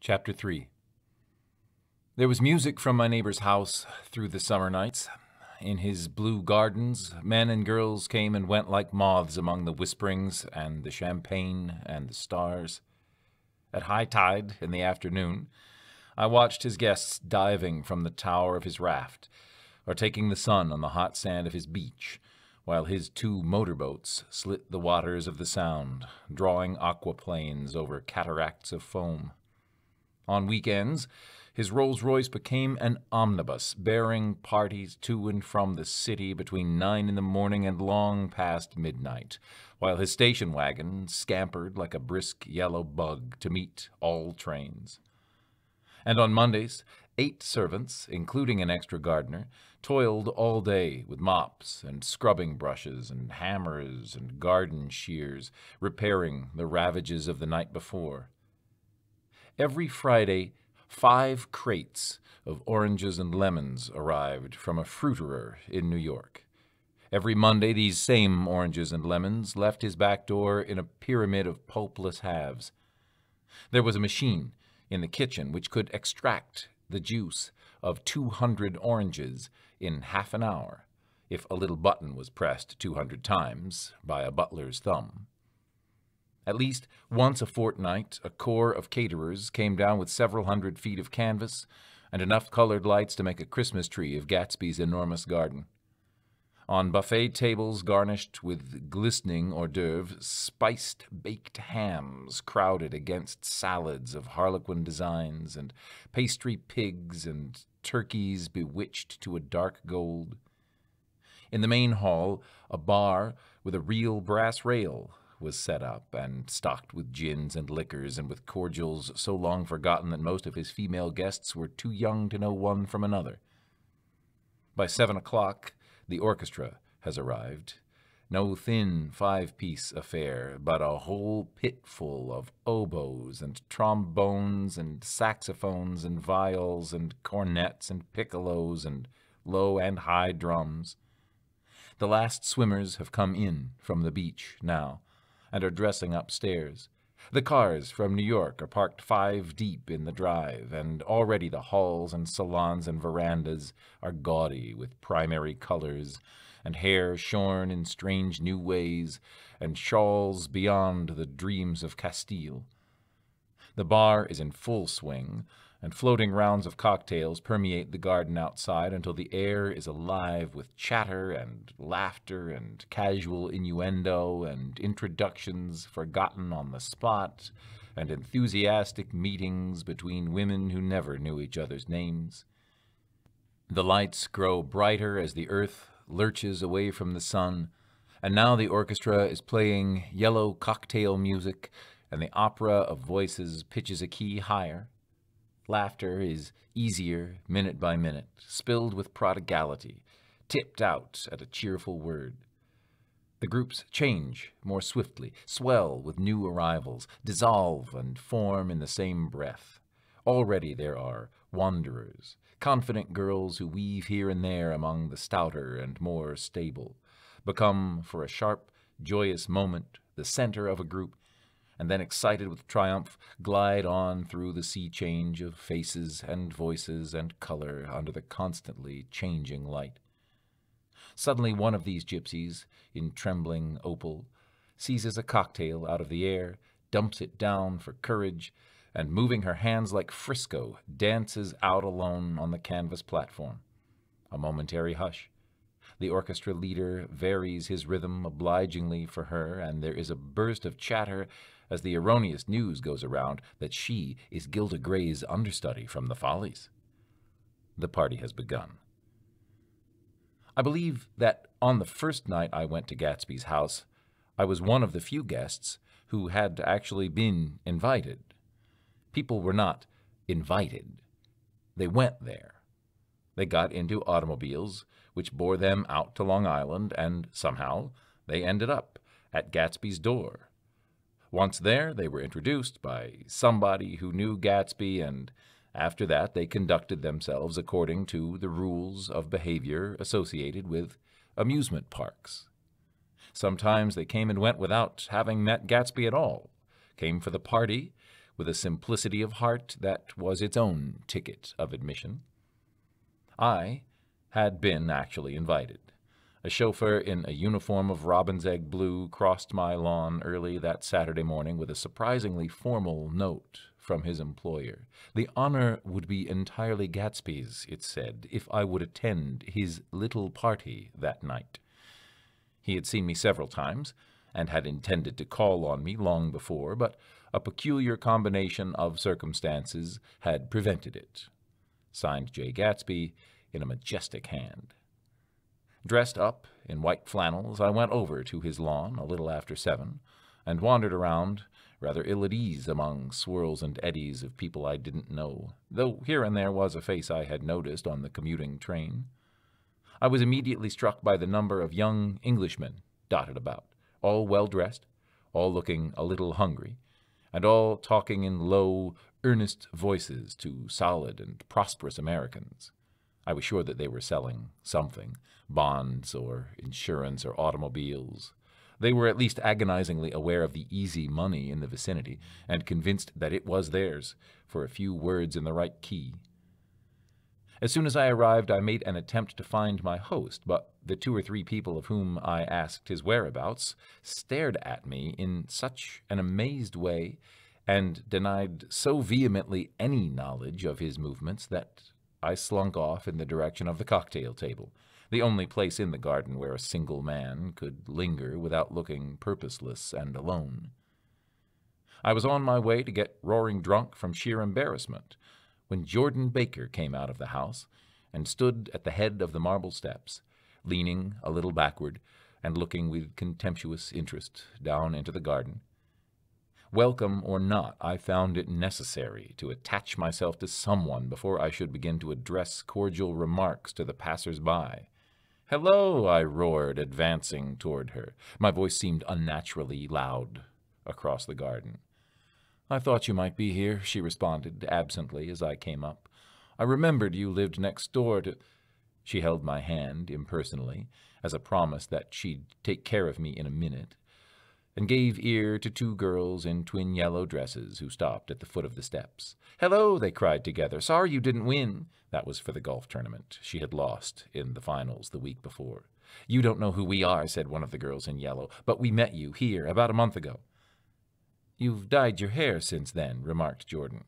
Chapter 3. There was music from my neighbor's house through the summer nights. In his blue gardens, men and girls came and went like moths among the whisperings and the champagne and the stars. At high tide in the afternoon, I watched his guests diving from the tower of his raft, or taking the sun on the hot sand of his beach, while his two motorboats slit the waters of the Sound, drawing aquaplanes over cataracts of foam. On weekends, his Rolls-Royce became an omnibus, bearing parties to and from the city between 9 in the morning and long past midnight, while his station wagon scampered like a brisk yellow bug to meet all trains. And on Mondays, 8 servants, including an extra gardener, toiled all day with mops and scrubbing brushes and hammers and garden shears, repairing the ravages of the night before. Every Friday, 5 crates of oranges and lemons arrived from a fruiterer in New York. Every Monday, these same oranges and lemons left his back door in a pyramid of pulpless halves. There was a machine in the kitchen which could extract the juice of 200 oranges in half an hour, if a little button was pressed 200 times by a butler's thumb. At least once a fortnight, a corps of caterers came down with several hundred feet of canvas and enough colored lights to make a Christmas tree of Gatsby's enormous garden. On buffet tables garnished with glistening hors d'oeuvres, spiced baked hams crowded against salads of harlequin designs and pastry pigs and turkeys bewitched to a dark gold. In the main hall, a bar with a real brass rail was set up and stocked with gins and liquors and with cordials so long forgotten that most of his female guests were too young to know one from another. By 7 o'clock, the orchestra has arrived. No thin 5-piece affair, but a whole pitful of oboes and trombones and saxophones and viols and cornets and piccolos and low and high drums. The last swimmers have come in from the beach now and are dressing upstairs. The cars from New York are parked 5 deep in the drive, and already the halls and salons and verandas are gaudy with primary colors, and hair shorn in strange new ways, and shawls beyond the dreams of Castile. The bar is in full swing, and floating rounds of cocktails permeate the garden outside until the air is alive with chatter and laughter and casual innuendo and introductions forgotten on the spot and enthusiastic meetings between women who never knew each other's names. The lights grow brighter as the earth lurches away from the sun, and now the orchestra is playing yellow cocktail music, and the opera of voices pitches a key higher. Laughter is easier minute by minute, spilled with prodigality, tipped out at a cheerful word. The groups change more swiftly, swell with new arrivals, dissolve and form in the same breath. Already there are wanderers, confident girls who weave here and there among the stouter and more stable, become for a sharp, joyous moment the center of a group, and then, excited with triumph, glide on through the sea change of faces and voices and color under the constantly changing light. Suddenly one of these gypsies, in trembling opal, seizes a cocktail out of the air, dumps it down for courage, and moving her hands like Frisco, dances out alone on the canvas platform. A momentary hush. The orchestra leader varies his rhythm obligingly for her, and there is a burst of chatter as the erroneous news goes around that she is Gilda Gray's understudy from the Follies. The party has begun. I believe that on the first night I went to Gatsby's house, I was one of the few guests who had actually been invited. People were not invited. They went there. They got into automobiles which bore them out to Long Island, and somehow they ended up at Gatsby's door. Once there, they were introduced by somebody who knew Gatsby, and after that they conducted themselves according to the rules of behavior associated with amusement parks. Sometimes they came and went without having met Gatsby at all, came for the party, with a simplicity of heart that was its own ticket of admission. I had been actually invited. A chauffeur in a uniform of robin's egg blue crossed my lawn early that Saturday morning with a surprisingly formal note from his employer. The honor would be entirely Gatsby's, it said, if I would attend his little party that night. He had seen me several times, and had intended to call on me long before, but a peculiar combination of circumstances had prevented it. Signed J. Gatsby in a majestic hand. Dressed up in white flannels, I went over to his lawn a little after 7, and wandered around, rather ill at ease among swirls and eddies of people I didn't know, though here and there was a face I had noticed on the commuting train. I was immediately struck by the number of young Englishmen dotted about, all well-dressed, all looking a little hungry, and all talking in low, earnest voices to solid and prosperous Americans. I was sure that they were selling something, bonds or insurance or automobiles. They were at least agonizingly aware of the easy money in the vicinity, and convinced that it was theirs, for a few words in the right key. As soon as I arrived, I made an attempt to find my host, but the 2 or 3 people of whom I asked his whereabouts stared at me in such an amazed way, and denied so vehemently any knowledge of his movements, that I slunk off in the direction of the cocktail table, the only place in the garden where a single man could linger without looking purposeless and alone. I was on my way to get roaring drunk from sheer embarrassment, when Jordan Baker came out of the house and stood at the head of the marble steps, leaning a little backward and looking with contemptuous interest down into the garden. Welcome or not, I found it necessary to attach myself to someone before I should begin to address cordial remarks to the passers-by. "Hello," I roared, advancing toward her. My voice seemed unnaturally loud across the garden. "I thought you might be here," she responded absently as I came up. "I remembered you lived next door to—" She held my hand impersonally, as a promise that she'd take care of me in a minute, and gave ear to 2 girls in twin yellow dresses who stopped at the foot of the steps. "Hello," they cried together. "Sorry you didn't win." That was for the golf tournament. She had lost in the finals the week before. "You don't know who we are," said one of the girls in yellow, "but we met you here about a month ago." "You've dyed your hair since then," remarked Jordan,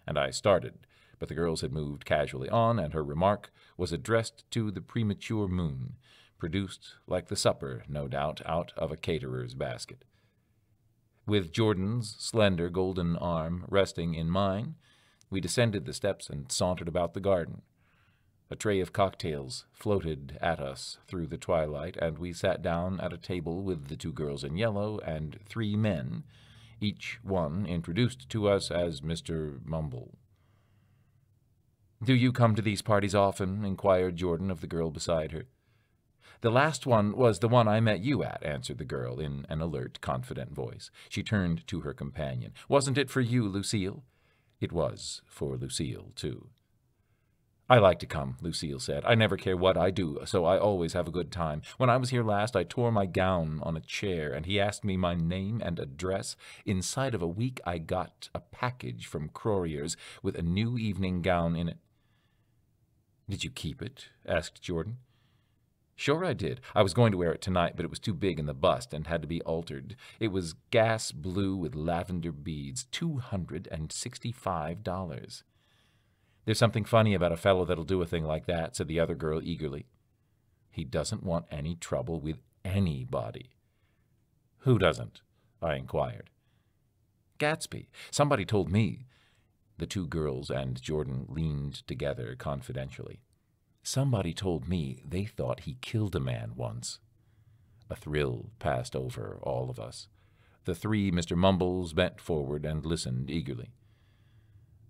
and I started, but the girls had moved casually on, and her remark was addressed to the premature moon, produced, like the supper, no doubt, out of a caterer's basket. With Jordan's slender golden arm resting in mine, we descended the steps and sauntered about the garden. A tray of cocktails floated at us through the twilight, and we sat down at a table with the 2 girls in yellow and 3 men, each one introduced to us as Mr. Mumble. "Do you come to these parties often?" inquired Jordan of the girl beside her. "The last one was the one I met you at," answered the girl in an alert, confident voice. She turned to her companion. "Wasn't it for you, Lucille?" It was for Lucille, too. "I like to come," Lucille said. "I never care what I do, so I always have a good time. When I was here last, I tore my gown on a chair, and he asked me my name and address. Inside of a week, I got a package from Crorier's with a new evening gown in it." "Did you keep it?" asked Jordan. "Sure I did. I was going to wear it tonight, but it was too big in the bust and had to be altered. It was gas blue with lavender beads, $265. "There's something funny about a fellow that'll do a thing like that," said the other girl eagerly. "He doesn't want any trouble with anybody." "Who doesn't?" I inquired. "Gatsby. Somebody told me." The 2 girls and Jordan leaned together confidentially. "Somebody told me they thought he killed a man once." A thrill passed over all of us. The 3 Mr. Mumbles bent forward and listened eagerly.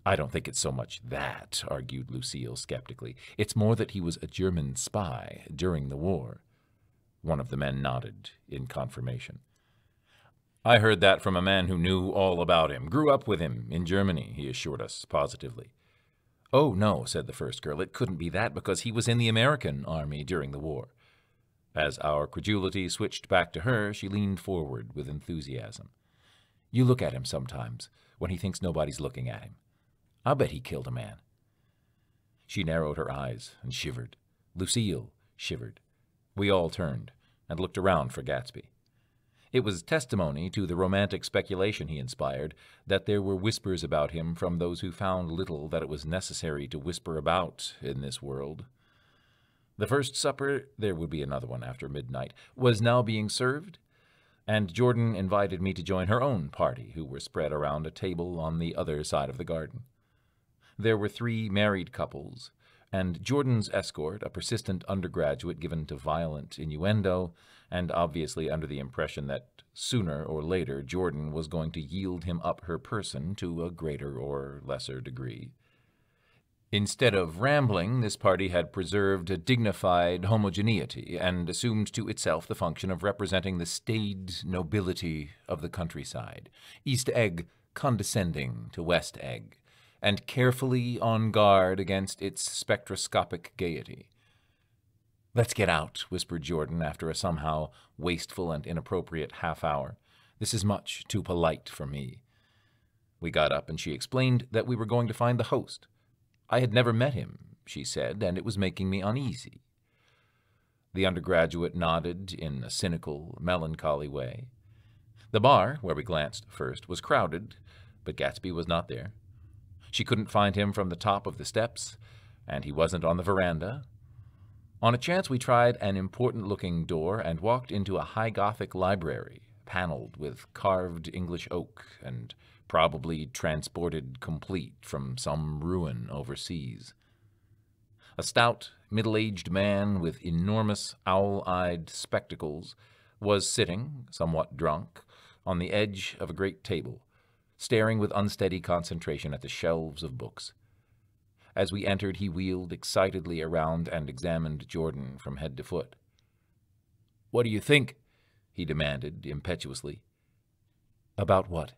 "I don't think it's so much that," argued Lucille skeptically. "It's more that he was a German spy during the war." One of the men nodded in confirmation. "I heard that from a man who knew all about him. Grew up with him in Germany," he assured us positively. "Oh, no," said the first girl. "It couldn't be that, because he was in the American army during the war." As our credulity switched back to her, she leaned forward with enthusiasm. "You look at him sometimes. when he thinks nobody's looking at him. I'll bet he killed a man." She narrowed her eyes and shivered. Lucille shivered. We all turned and looked around for Gatsby. It was testimony to the romantic speculation he inspired that there were whispers about him from those who found little that it was necessary to whisper about in this world. The first supper, there would be another one after midnight, was now being served, and Jordan invited me to join her own party, who were spread around a table on the other side of the garden. There were 3 married couples, and Jordan's escort, a persistent undergraduate given to violent innuendo, and obviously under the impression that sooner or later Jordan was going to yield him up her person to a greater or lesser degree. Instead of rambling, this party had preserved a dignified homogeneity and assumed to itself the function of representing the staid nobility of the countryside, East Egg condescending to West Egg, and carefully on guard against its spectroscopic gaiety. "Let's get out," whispered Jordan after a somehow wasteful and inappropriate half-hour. "This is much too polite for me." We got up, and she explained that we were going to find the host. I had never met him, she said, and it was making me uneasy. The undergraduate nodded in a cynical, melancholy way. The bar, where we glanced first, was crowded, but Gatsby was not there. She couldn't find him from the top of the steps, and he wasn't on the veranda. On a chance, we tried an important-looking door and walked into a high Gothic library, paneled with carved English oak and probably transported complete from some ruin overseas. A stout, middle-aged man with enormous owl-eyed spectacles was sitting, somewhat drunk, on the edge of a great table, staring with unsteady concentration at the shelves of books. As we entered, he wheeled excitedly around and examined Jordan from head to foot. "What do you think?" he demanded impetuously. "About what?"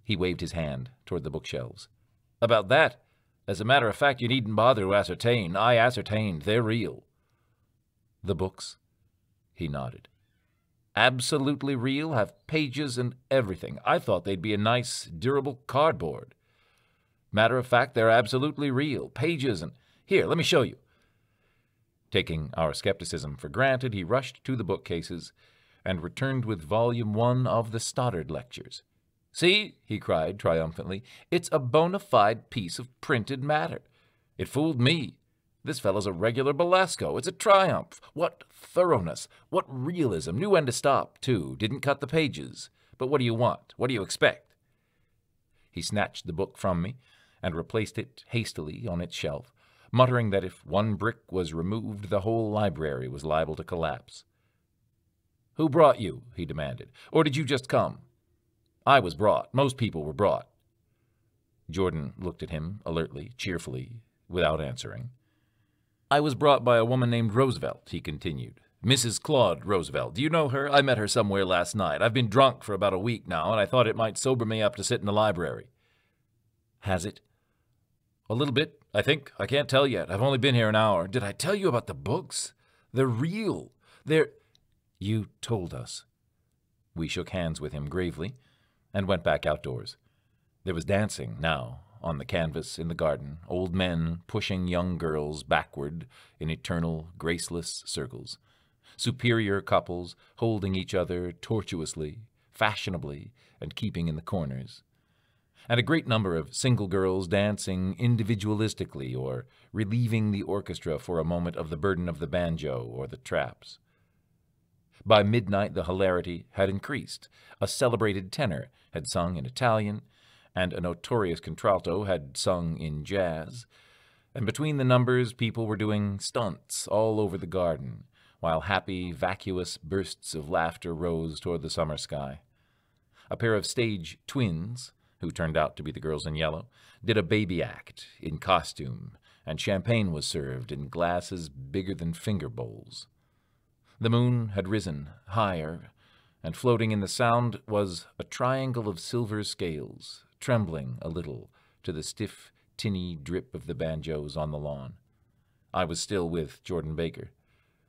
He waved his hand toward the bookshelves. "About that. As a matter of fact, you needn't bother to ascertain. I ascertained. They're real." "The books?" He nodded. "Absolutely real, have pages and everything. I thought they'd be a nice, durable cardboard. Matter of fact, they're absolutely real. Pages and... Here, let me show you." Taking our skepticism for granted, he rushed to the bookcases and returned with Volume 1 of the Stoddard Lectures. "See," he cried triumphantly, "it's a bona fide piece of printed matter. It fooled me. This fellow's a regular Belasco. It's a triumph. What thoroughness. What realism. Knew when to stop, too. Didn't cut the pages. But what do you want? What do you expect?" He snatched the book from me and replaced it hastily on its shelf, muttering that if one brick was removed, the whole library was liable to collapse. "Who brought you?" he demanded. "Or did you just come?" "I was brought. Most people were brought." Jordan looked at him alertly, cheerfully, without answering. "I was brought by a woman named Roosevelt," he continued. "Mrs. Claude Roosevelt. Do you know her? I met her somewhere last night. I've been drunk for about a week now, and I thought it might sober me up to sit in the library." "Has it?" "A little bit, I think. I can't tell yet. I've only been here an hour. Did I tell you about the books? They're real. They're—" "You told us." We shook hands with him gravely and went back outdoors. There was dancing now on the canvas in the garden, old men pushing young girls backward in eternal, graceless circles, superior couples holding each other tortuously, fashionably, and keeping in the corners, and a great number of single girls dancing individualistically or relieving the orchestra for a moment of the burden of the banjo or the traps. By midnight, the hilarity had increased. A celebrated tenor had sung in Italian, and a notorious contralto had sung in jazz, and between the numbers people were doing stunts all over the garden, while happy, vacuous bursts of laughter rose toward the summer sky. A pair of stage twins, who turned out to be the girls in yellow, did a baby act in costume, and champagne was served in glasses bigger than finger bowls. The moon had risen higher, and floating in the sound was a triangle of silver scales, trembling a little to the stiff, tinny drip of the banjos on the lawn. I was still with Jordan Baker.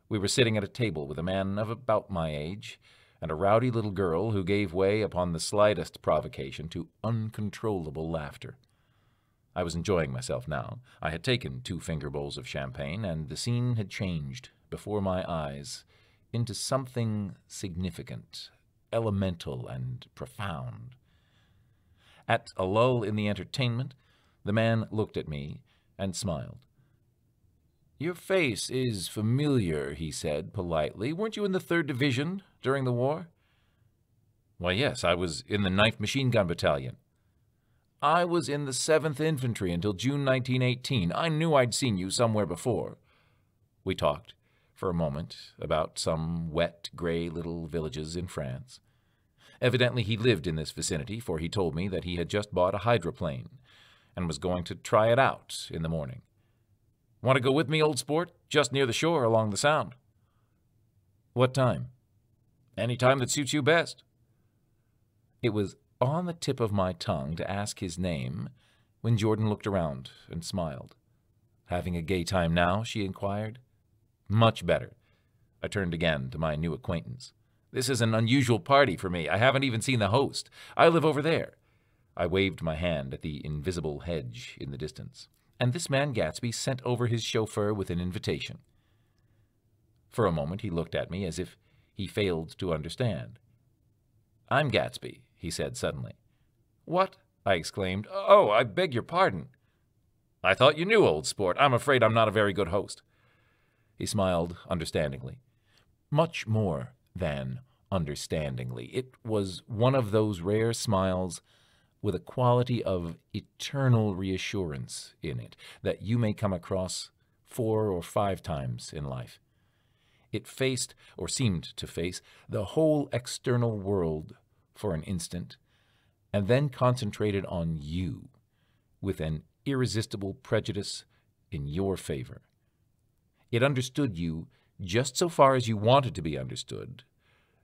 We were sitting at a table with a man of about my age, and a rowdy little girl who gave way upon the slightest provocation to uncontrollable laughter. I was enjoying myself now. I had taken 2 finger bowls of champagne, and the scene had changed before my eyes into something significant, elemental, and profound. At a lull in the entertainment, the man looked at me and smiled. "Your face is familiar," he said politely. "Weren't you in the 3rd Division during the war?" "Why, yes, I was in the 9th Machine Gun Battalion." "I was in the 7th Infantry until June 1918. I knew I'd seen you somewhere before." We talked for a moment about some wet, gray little villages in France. Evidently he lived in this vicinity, for he told me that he had just bought a hydroplane and was going to try it out in the morning. "Want to go with me, old sport? Just near the shore along the Sound." "What time?" "Any time that suits you best." It was on the tip of my tongue to ask his name when Jordan looked around and smiled. "Having a gay time now?" she inquired. "Much better." I turned again to my new acquaintance. "This is an unusual party for me. I haven't even seen the host. I live over there." I waved my hand at the invisible hedge in the distance. And this man Gatsby sent over his chauffeur with an invitation. For a moment he looked at me as if he failed to understand. "I'm Gatsby," he said suddenly. "What?" I exclaimed. "Oh, I beg your pardon." "I thought you knew, old sport. I'm afraid I'm not a very good host." He smiled understandingly. Much more than understandingly. It was one of those rare smiles with a quality of eternal reassurance in it that you may come across 4 or 5 times in life. It faced, or seemed to face, the whole external world for an instant, and then concentrated on you with an irresistible prejudice in your favor. It understood you just so far as you wanted to be understood,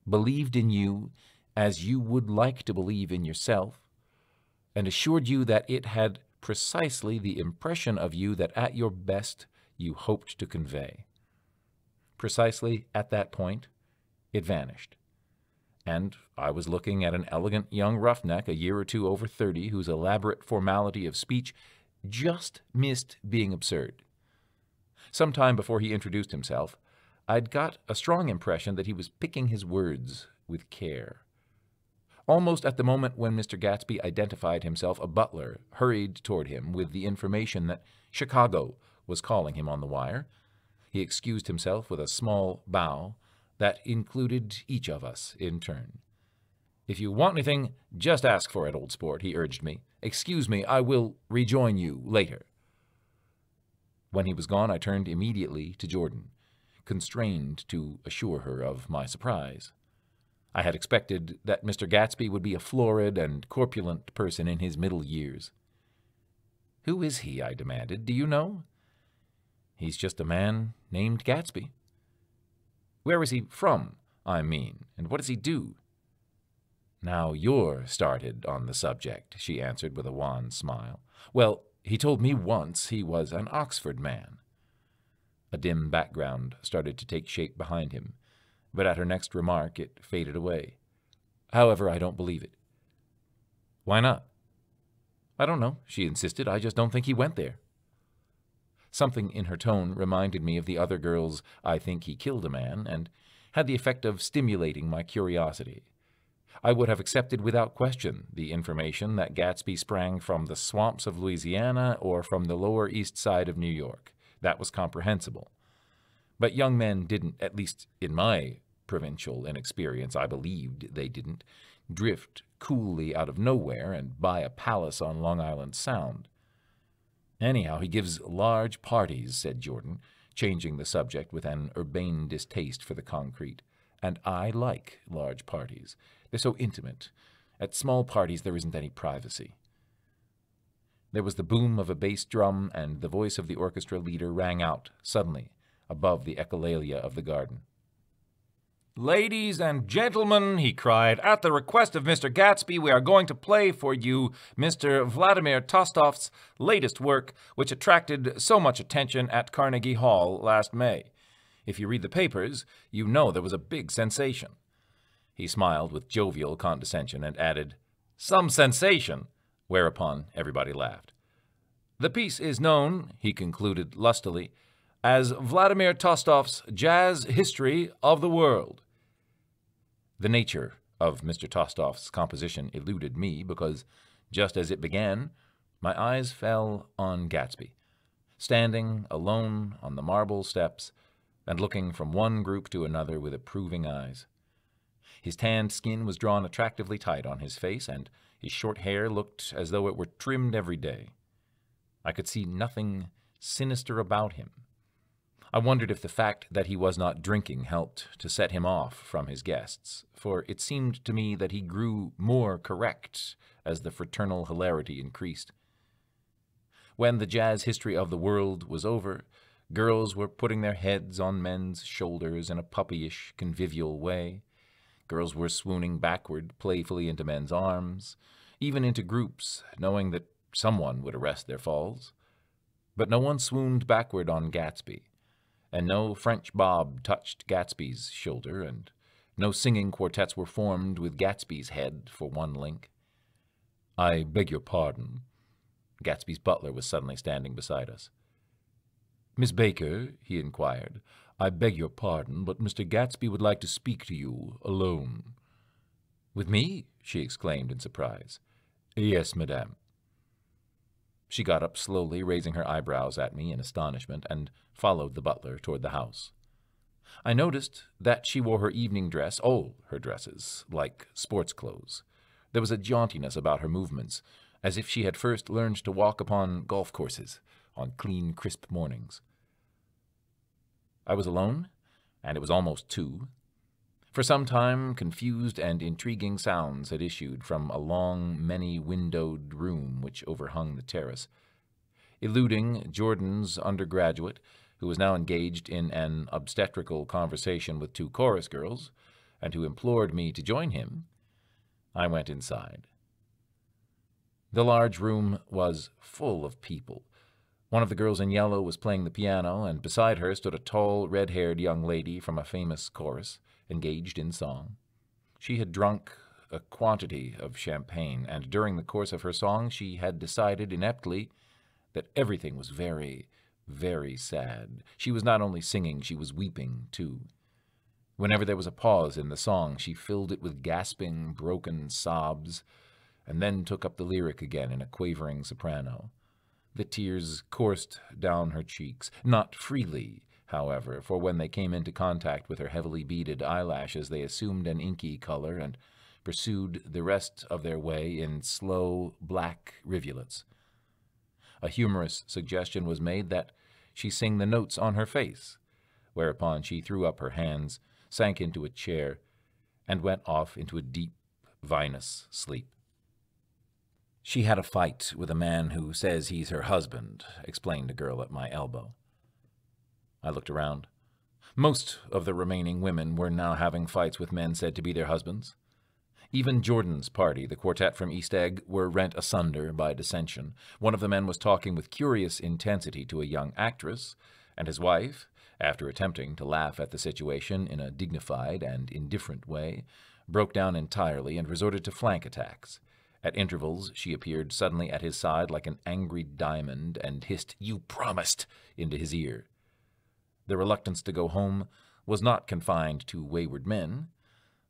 believed in you as you would like to believe in yourself, and assured you that it had precisely the impression of you that at your best you hoped to convey. Precisely at that point, it vanished, and I was looking at an elegant young roughneck a year or 2 over 30 whose elaborate formality of speech just missed being absurd. Some time before he introduced himself, I'd got a strong impression that he was picking his words with care. Almost at the moment when Mr. Gatsby identified himself, a butler hurried toward him with the information that Chicago was calling him on the wire. He excused himself with a small bow that included each of us in turn. "If you want anything, just ask for it, old sport," he urged me. "Excuse me, I will rejoin you later." When he was gone, I turned immediately to Jordan, constrained to assure her of my surprise. I had expected that Mr. Gatsby would be a florid and corpulent person in his middle years. "Who is he?" I demanded. "Do you know?" "He's just a man named Gatsby." "Where is he from, I mean, and what does he do?" "Now you're started on the subject," she answered with a wan smile. "Well, he told me once he was an Oxford man." A dim background started to take shape behind him, but at her next remark it faded away. "However, I don't believe it." "Why not?" "I don't know," she insisted. "I just don't think he went there." Something in her tone reminded me of the other girl's "I think he killed a man," and had the effect of stimulating my curiosity. I would have accepted without question the information that Gatsby sprang from the swamps of Louisiana or from the Lower East Side of New York. That was comprehensible. But young men didn't, at least in my provincial inexperience, I believed they didn't, drift coolly out of nowhere and buy a palace on Long Island Sound. "Anyhow, he gives large parties," said Jordan, changing the subject with an urbane distaste for the concrete. "And I like large parties. They're so intimate. At small parties there isn't any privacy." There was the boom of a bass drum, and the voice of the orchestra leader rang out suddenly above the echolalia of the garden. "Ladies and gentlemen," he cried, "at the request of Mr. Gatsby, we are going to play for you Mr. Vladimir Tostov's latest work, which attracted so much attention at Carnegie Hall last May. If you read the papers, you know there was a big sensation." He smiled with jovial condescension and added, "Some sensation," whereupon everybody laughed. "The piece is known," he concluded lustily, "as Vladimir Tostov's Jazz History of the World." The nature of Mr. Tostov's composition eluded me because, just as it began, my eyes fell on Gatsby, standing alone on the marble steps and looking from one group to another with approving eyes. His tanned skin was drawn attractively tight on his face, and his short hair looked as though it were trimmed every day. I could see nothing sinister about him. I wondered if the fact that he was not drinking helped to set him off from his guests, for it seemed to me that he grew more correct as the fraternal hilarity increased. When the jazz history of the world was over, girls were putting their heads on men's shoulders in a puppyish, convivial way. Girls were swooning backward playfully into men's arms, even into groups, knowing that someone would arrest their falls. But no one swooned backward on Gatsby, and no French bob touched Gatsby's shoulder, and no singing quartets were formed with Gatsby's head for one link. "I beg your pardon." Gatsby's butler was suddenly standing beside us. "Miss Baker," he inquired, "I beg your pardon, but Mr. Gatsby would like to speak to you alone." "With me?" she exclaimed in surprise. "Yes, madame." She got up slowly, raising her eyebrows at me in astonishment, and followed the butler toward the house. I noticed that she wore her evening dress, all her dresses, like sports clothes. There was a jauntiness about her movements, as if she had first learned to walk upon golf courses on clean, crisp mornings. I was alone, and it was almost 2. For some time, confused and intriguing sounds had issued from a long, many-windowed room which overhung the terrace. Eluding Jordan's undergraduate, who was now engaged in an obstetrical conversation with 2 chorus girls, and who implored me to join him, I went inside. The large room was full of people. One of the girls in yellow was playing the piano, and beside her stood a tall, red-haired young lady from a famous chorus, engaged in song. She had drunk a quantity of champagne, and during the course of her song she had decided ineptly that everything was very, very sad. She was not only singing, she was weeping, too. Whenever there was a pause in the song, she filled it with gasping, broken sobs, and then took up the lyric again in a quavering soprano. The tears coursed down her cheeks, not freely, however, for when they came into contact with her heavily beaded eyelashes, they assumed an inky color and pursued the rest of their way in slow, black rivulets. A humorous suggestion was made that she sing the notes on her face, whereupon she threw up her hands, sank into a chair, and went off into a deep, vinous sleep. "She had a fight with a man who says he's her husband," explained a girl at my elbow. I looked around. Most of the remaining women were now having fights with men said to be their husbands. Even Jordan's party, the quartet from East Egg, were rent asunder by dissension. One of the men was talking with curious intensity to a young actress, and his wife, after attempting to laugh at the situation in a dignified and indifferent way, broke down entirely and resorted to flank attacks. At intervals, she appeared suddenly at his side like an angry diamond and hissed, "You promised," into his ear. The reluctance to go home was not confined to wayward men.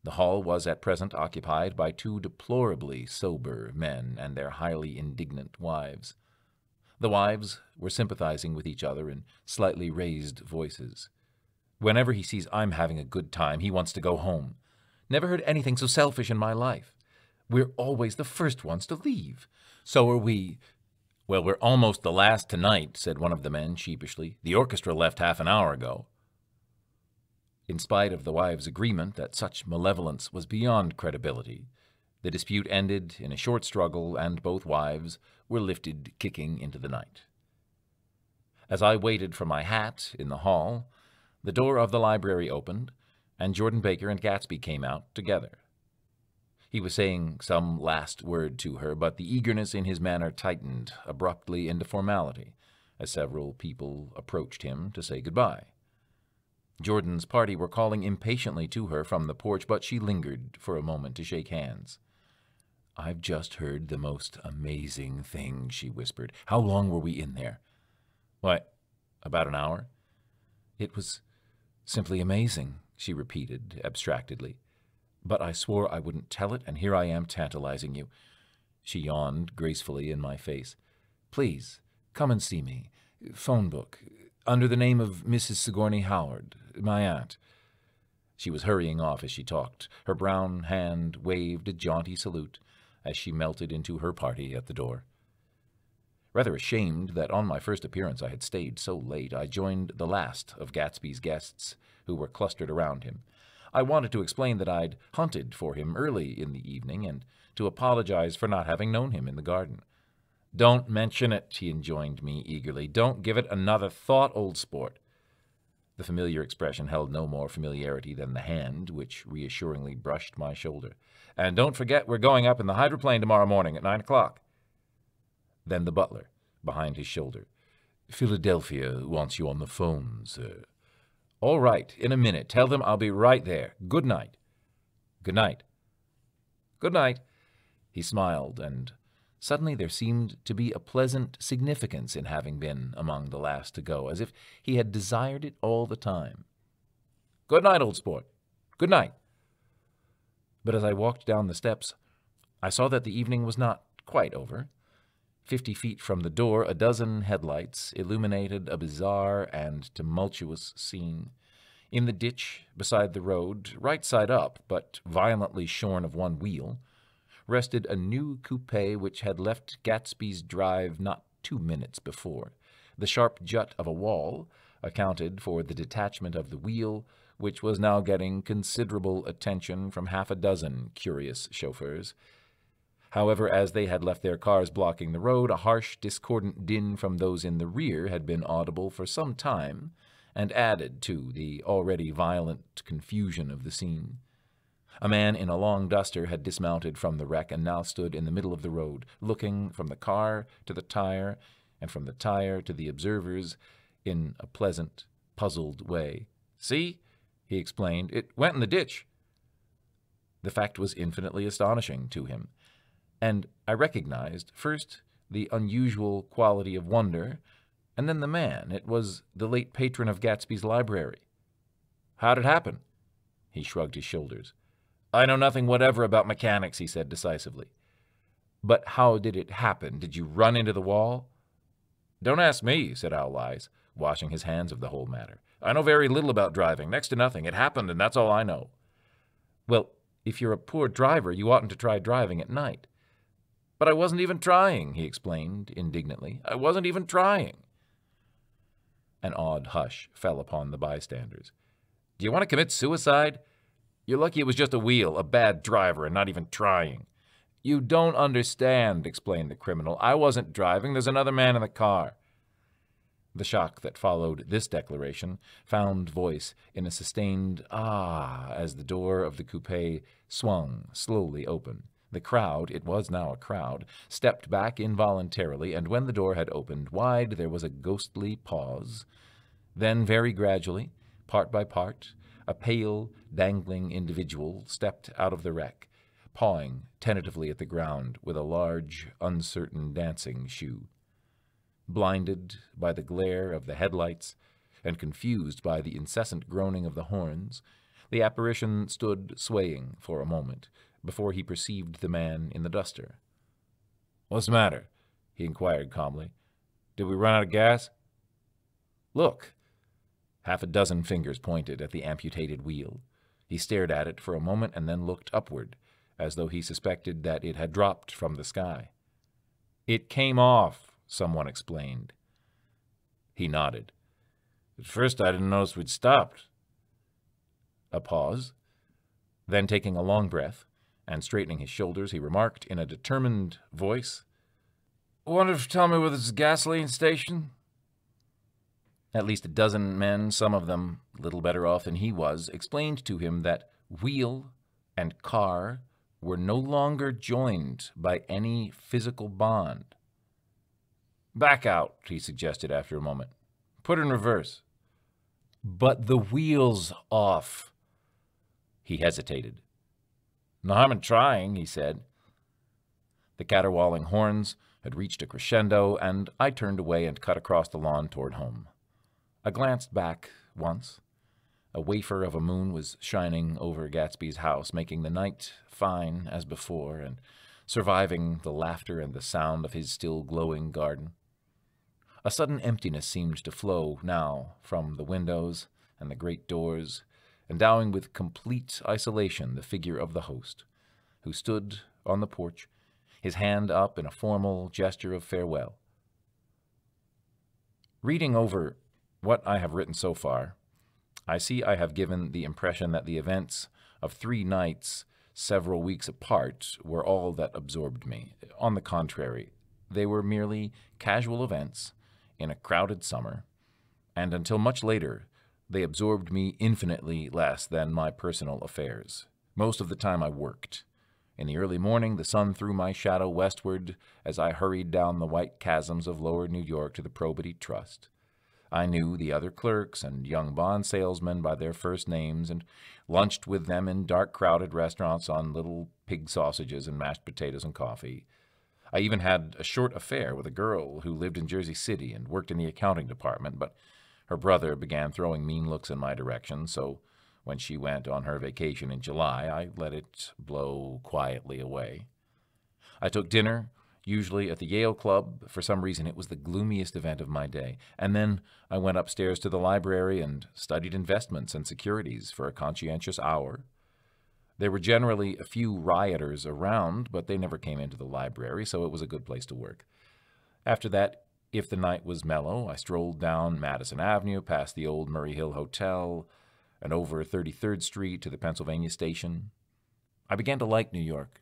The hall was at present occupied by 2 deplorably sober men and their highly indignant wives. The wives were sympathizing with each other in slightly raised voices. "Whenever he sees I'm having a good time, he wants to go home. Never heard anything so selfish in my life. We're always the first ones to leave." "So are we." "Well, we're almost the last tonight," said one of the men sheepishly. "The orchestra left half an hour ago." In spite of the wives' agreement that such malevolence was beyond credibility, the dispute ended in a short struggle, and both wives were lifted kicking into the night. As I waited for my hat in the hall, the door of the library opened, and Jordan Baker and Gatsby came out together. He was saying some last word to her, but the eagerness in his manner tightened abruptly into formality as several people approached him to say goodbye. Jordan's party were calling impatiently to her from the porch, but she lingered for a moment to shake hands. "I've just heard the most amazing thing," she whispered. "How long were we in there?" "Why, about an hour." "It was simply amazing," she repeated abstractedly. "But I swore I wouldn't tell it, and here I am tantalizing you." She yawned gracefully in my face. "Please, come and see me. Phone book. Under the name of Mrs. Sigourney Howard, my aunt." She was hurrying off as she talked. Her brown hand waved a jaunty salute as she melted into her party at the door. Rather ashamed that on my first appearance I had stayed so late, I joined the last of Gatsby's guests, who were clustered around him. I wanted to explain that I'd hunted for him early in the evening and to apologize for not having known him in the garden. "Don't mention it," he enjoined me eagerly. "Don't give it another thought, old sport." The familiar expression held no more familiarity than the hand which reassuringly brushed my shoulder. "And don't forget we're going up in the hydroplane tomorrow morning at 9 o'clock. Then the butler, behind his shoulder. "Philadelphia wants you on the phone, sir." "All right, in a minute. Tell them I'll be right there. Good night." "Good night." "Good night." He smiled, and suddenly there seemed to be a pleasant significance in having been among the last to go, as if he had desired it all the time. "Good night, old sport. Good night." But as I walked down the steps, I saw that the evening was not quite over. 50 feet from the door, a dozen headlights illuminated a bizarre and tumultuous scene. In the ditch beside the road, right side up, but violently shorn of one wheel, rested a new coupe which had left Gatsby's drive not 2 minutes before. The sharp jut of a wall accounted for the detachment of the wheel, which was now getting considerable attention from half a dozen curious chauffeurs. However, as they had left their cars blocking the road, a harsh, discordant din from those in the rear had been audible for some time, and added to the already violent confusion of the scene. A man in a long duster had dismounted from the wreck and now stood in the middle of the road, looking from the car to the tire, and from the tire to the observers in a pleasant, puzzled way. "See," he explained, "it went in the ditch." The fact was infinitely astonishing to him, and I recognized, first, the unusual quality of wonder, and then the man. It was the late patron of Gatsby's library. "How'd it happen?" He shrugged his shoulders. "I know nothing whatever about mechanics," he said decisively. "But how did it happen? Did you run into the wall?" "Don't ask me," said Owleyes, washing his hands of the whole matter. "I know very little about driving, next to nothing. It happened, and that's all I know." "Well, if you're a poor driver, you oughtn't to try driving at night." "But I wasn't even trying," he explained indignantly. "I wasn't even trying." An odd hush fell upon the bystanders. "Do you want to commit suicide? You're lucky it was just a wheel, a bad driver, and not even trying." "You don't understand," explained the criminal. "I wasn't driving. There's another man in the car." The shock that followed this declaration found voice in a sustained "ah" as the door of the coupe swung slowly open. The crowd, it was now a crowd, stepped back involuntarily, and when the door had opened wide, there was a ghostly pause. Then, very gradually, part by part, a pale, dangling individual stepped out of the wreck, pawing tentatively at the ground with a large, uncertain dancing shoe. Blinded by the glare of the headlights and confused by the incessant groaning of the horns, the apparition stood swaying for a moment before he perceived the man in the duster. "What's the matter?" he inquired calmly. "Did we run out of gas?" "Look." Half a dozen fingers pointed at the amputated wheel. He stared at it for a moment and then looked upward, as though he suspected that it had dropped from the sky. "It came off," someone explained. He nodded. "At first I didn't notice we'd stopped." A pause. Then, taking a long breath and straightening his shoulders, he remarked in a determined voice, "Wonder if you tell me where this gasoline station?" At least a dozen men, some of them little better off than he was, explained to him that wheel and car were no longer joined by any physical bond. "Back out," he suggested after a moment. "Put in reverse." But the wheel's off. He hesitated. No harm in trying, he said. The caterwauling horns had reached a crescendo, and I turned away and cut across the lawn toward home. I glanced back once. A wafer of a moon was shining over Gatsby's house, making the night fine as before, and surviving the laughter and the sound of his still glowing garden. A sudden emptiness seemed to flow now from the windows and the great doors, endowing with complete isolation the figure of the host, who stood on the porch, his hand up in a formal gesture of farewell. Reading over what I have written so far, I see I have given the impression that the events of 3 nights, several weeks apart, were all that absorbed me. On the contrary, they were merely casual events in a crowded summer, and until much later, they absorbed me infinitely less than my personal affairs. Most of the time I worked. In the early morning, the sun threw my shadow westward as I hurried down the white chasms of lower New York to the Probity Trust. I knew the other clerks and young bond salesmen by their first names and lunched with them in dark, crowded restaurants on little pig sausages and mashed potatoes and coffee. I even had a short affair with a girl who lived in Jersey City and worked in the accounting department, but her brother began throwing mean looks in my direction, so when she went on her vacation in July, I let it blow quietly away. I took dinner, usually at the Yale Club. For some reason, it was the gloomiest event of my day. And then I went upstairs to the library and studied investments and securities for a conscientious hour. There were generally a few rioters around, but they never came into the library, so it was a good place to work. After that, if the night was mellow, I strolled down Madison Avenue, past the old Murray Hill Hotel, and over 33rd Street to the Pennsylvania Station. I began to like New York,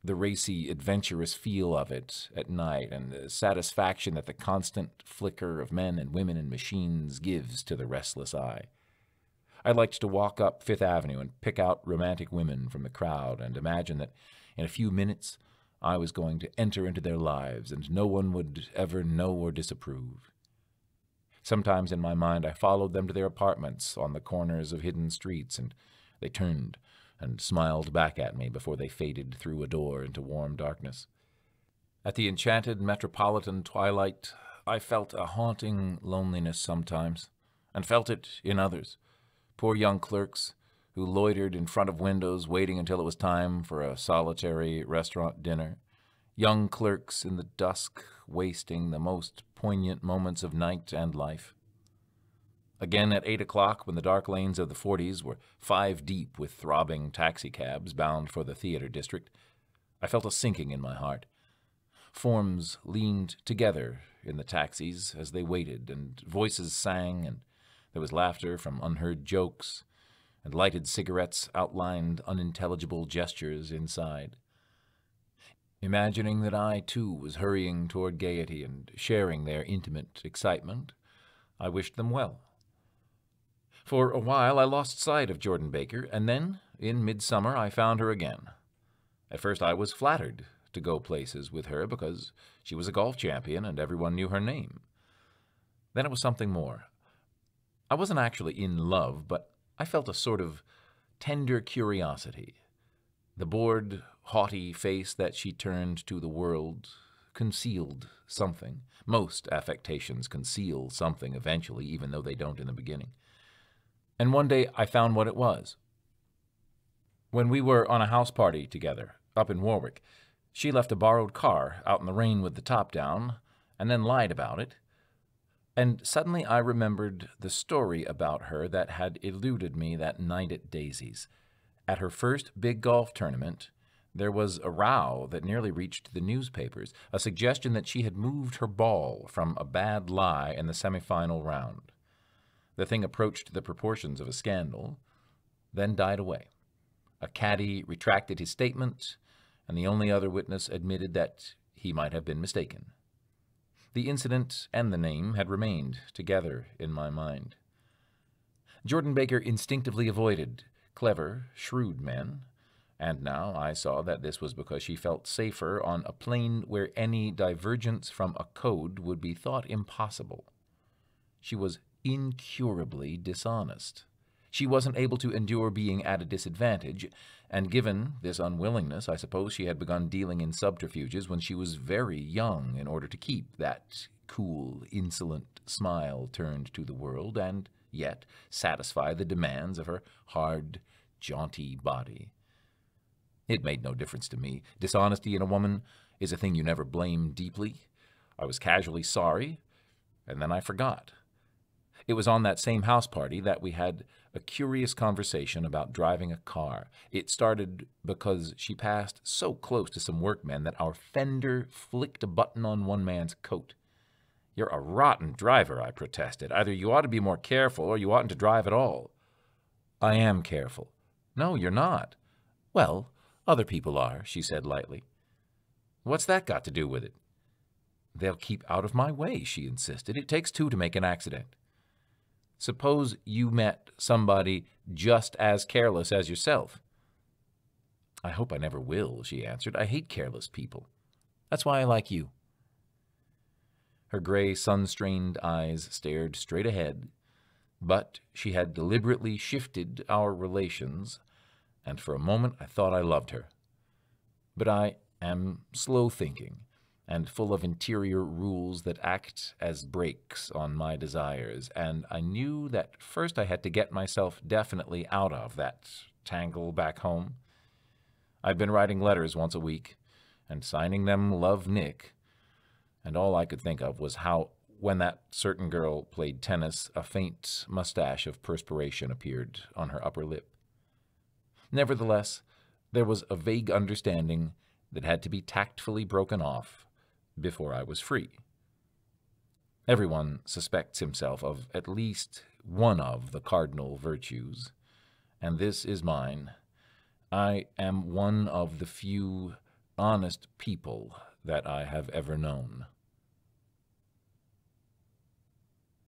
the racy, adventurous feel of it at night, and the satisfaction that the constant flicker of men and women and machines gives to the restless eye. I liked to walk up Fifth Avenue and pick out romantic women from the crowd and imagine that in a few minutes I was going to enter into their lives and no one would ever know or disapprove. Sometimes in my mind I followed them to their apartments on the corners of hidden streets, and they turned and smiled back at me before they faded through a door into warm darkness. At the enchanted metropolitan twilight, I felt a haunting loneliness sometimes, and felt it in others. Poor young clerks who loitered in front of windows waiting until it was time for a solitary restaurant dinner. Young clerks in the dusk wasting the most poignant moments of night and life. Again at 8 o'clock, when the dark lanes of the 40s were 5 deep with throbbing taxicabs bound for the theater district, I felt a sinking in my heart. Forms leaned together in the taxis as they waited, and voices sang, and there was laughter from unheard jokes, and lighted cigarettes outlined unintelligible gestures inside. Imagining that I, too, was hurrying toward gaiety and sharing their intimate excitement, I wished them well. For a while I lost sight of Jordan Baker, and then, in midsummer, I found her again. At first I was flattered to go places with her because she was a golf champion and everyone knew her name. Then it was something more. I wasn't actually in love, but I felt a sort of tender curiosity. The bored, haughty face that she turned to the world concealed something. Most affectations conceal something eventually, even though they don't in the beginning. And one day I found what it was. When we were on a house party together, up in Warwick, she left a borrowed car out in the rain with the top down, and then lied about it. And suddenly I remembered the story about her that had eluded me that night at Daisy's. At her first big golf tournament, there was a row that nearly reached the newspapers, a suggestion that she had moved her ball from a bad lie in the semifinal round. The thing approached the proportions of a scandal, then died away. A caddy retracted his statement, and the only other witness admitted that he might have been mistaken. The incident and the name had remained together in my mind. Jordan Baker instinctively avoided clever, shrewd men, and now I saw that this was because she felt safer on a plane where any divergence from a code would be thought impossible. She was incurably dishonest. She wasn't able to endure being at a disadvantage, and given this unwillingness, I suppose she had begun dealing in subterfuges when she was very young in order to keep that cool, insolent smile turned to the world and yet satisfy the demands of her hard, jaunty body. It made no difference to me. Dishonesty in a woman is a thing you never blame deeply. I was casually sorry, and then I forgot. It was on that same house party that we had a curious conversation about driving a car. It started because she passed so close to some workmen that our fender flicked a button on one man's coat. "You're a rotten driver," I protested. "Either you ought to be more careful or you oughtn't to drive at all." "I am careful." "No, you're not." "Well, other people are," she said lightly. "What's that got to do with it?" "They'll keep out of my way," she insisted. "It takes two to make an accident." "Suppose you met somebody just as careless as yourself." "I hope I never will," she answered. "I hate careless people. That's why I like you." Her gray, sun-strained eyes stared straight ahead, but she had deliberately shifted our relations, and for a moment I thought I loved her. But I am slow-thinking and full of interior rules that act as brakes on my desires, and I knew that first I had to get myself definitely out of that tangle back home. I'd been writing letters once a week and signing them Love Nick, and all I could think of was how, when that certain girl played tennis, a faint mustache of perspiration appeared on her upper lip. Nevertheless, there was a vague understanding that had to be tactfully broken off before I was free. Everyone suspects himself of at least one of the cardinal virtues, and this is mine. I am one of the few honest people that I have ever known.